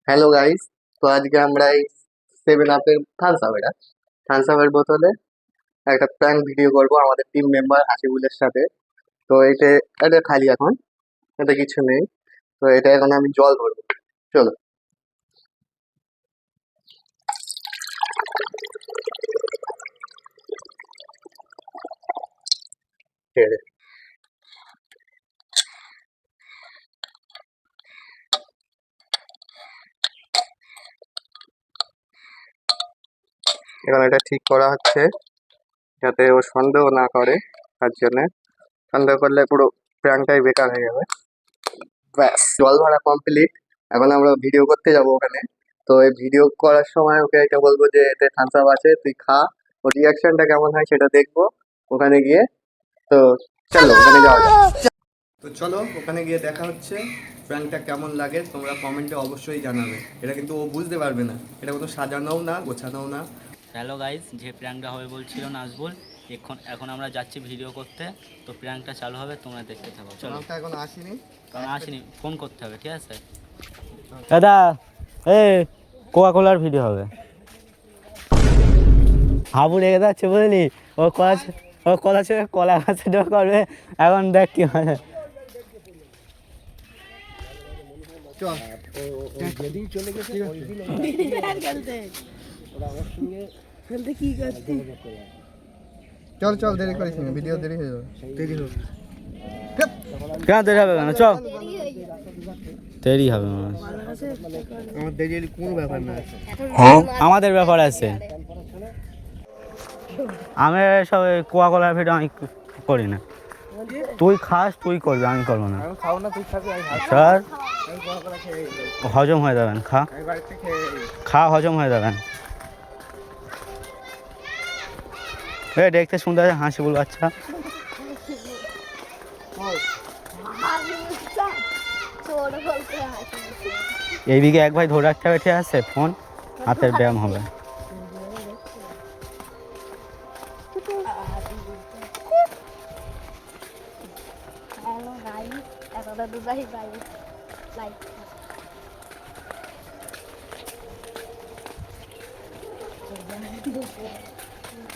Hello guys, তো আজকে আমরা এই 7 আপের থামস আপের বোতলে একটা প্র্যাঙ্ক ভিডিও করব আমাদের টিম মেম্বার হাসিবুলের সাথে। তো এটা খালি এখন, এটা কিছু নেই। তো এটা এখন আমি জল ভরবো, চলো। ঠিক আছে। এখন এটা ঠিক করা হচ্ছে যাতে ও সন্দেহ না করে, তার জন্য। সন্দেহ করলে পুরো প্র্যাঙ্কটাই বেকার হয়ে যাবে। ব্যাস, জল ভরা কমপ্লিট। এখন আমরা ভিডিও করতে যাব ওখানে। তো এই ভিডিও করার সময় ওকে এটা বলবো যে এতে থামস আপ আছে, তুই খা। ওর রিয়াকশনটা কেমন হয় সেটা দেখবো ওখানে গিয়ে। তো চলো ওখানে যাওয়া যাক। তো চলো ওখানে গিয়ে দেখা হচ্ছে। প্র্যাঙ্কটা কেমন লাগে তোমরা কমেন্টে অবশ্যই জানাবে। এটা কিন্তু ও বুঝতে পারবে না, এটা কোনো সাজানোও না, গোছানোও না। হ্যালো গাইস, যে প্র্যাঙ্কটা হবে বলছিল নাজবুল, এখন আমরা যাচ্ছি ভিডিও করতে। তো প্র্যাঙ্কটা চালু হবে, তোমরা দেখতে থাকো। চলো। এখন আসিনি, কারণ আসেনি, ফোন করতে হবে, ঠিক আছে? দাদা এই কোকা কোলার ভিডিও হবে। হাবু রেগে যাচ্ছে বুঝলি, ও কলা ছেড়ে কলা গাছে করবে। এখন দেখ কি হয়। চল চল, দেরি করিস না, ভিডিও দেরি হয়ে যাবে। দেরি হোক, কেন দেরি হবে কেন? চল, দেরি হবে মনে হয়। আমার দেরি হলে কোনো ব্যাপার না। আমাদের ব্যাপার আছে। আমি সব কোকা কোলার ভিডিও আমি করি না। তুই খাস, তুই করবি, আমি করবো না। স্যার হজম হয়ে যাবেন, খা হজম হয়ে যাবেন। এ দেখতে সুন্দর হাসিবুল বাচ্চা। এইদিকে এক ভাই ধরে রাখতে হবে, ঠিক আছে? ফোন হাতের ব্যায়াম হবে।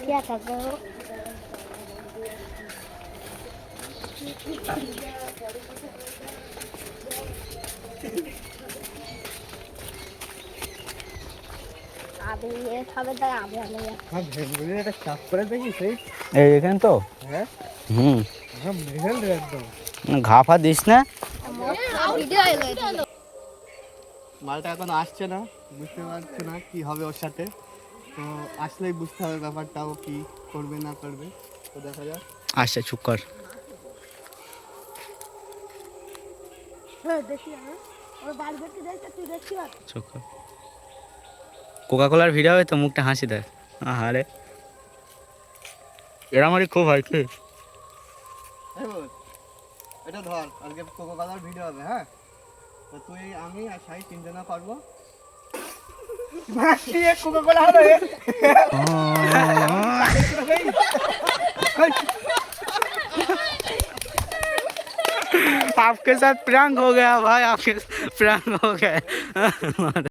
क्या कर रहे हो? अभी ये खावे तो आगे आ गया। हाँ भेलগুলি একটা চাপ করে দেখিস এই। এই এখানে তো হ্যাঁ হ্যাঁ, মেহেল রে একদম। ঘাফা দিস না। ভিডিও এলো। মালটা এখন আসছে না, বুঝতে পারছে না কি হবে ওর সাথে। তো আসলেই বুঝতে হবে ব্যাপারটা, ও কি করবে না করবে। তো দেখা যাক। আচ্ছা চুপ কর। চুপ কর। কোকা কোলার ভিডিও হবে তো মুখটা হাসি দেয়। আরে এরা আমারই খুব হয় কি। এটা ধর, আজকে কোকা কোলার ভিডিও হবে। হ্যাঁ, তো তুই আমি আর সাই তিনজনা পারবো। কোকা কোলা হবে। आपके साथ प्रैंक हो गया भाई, आपके प्रैंक हो गया।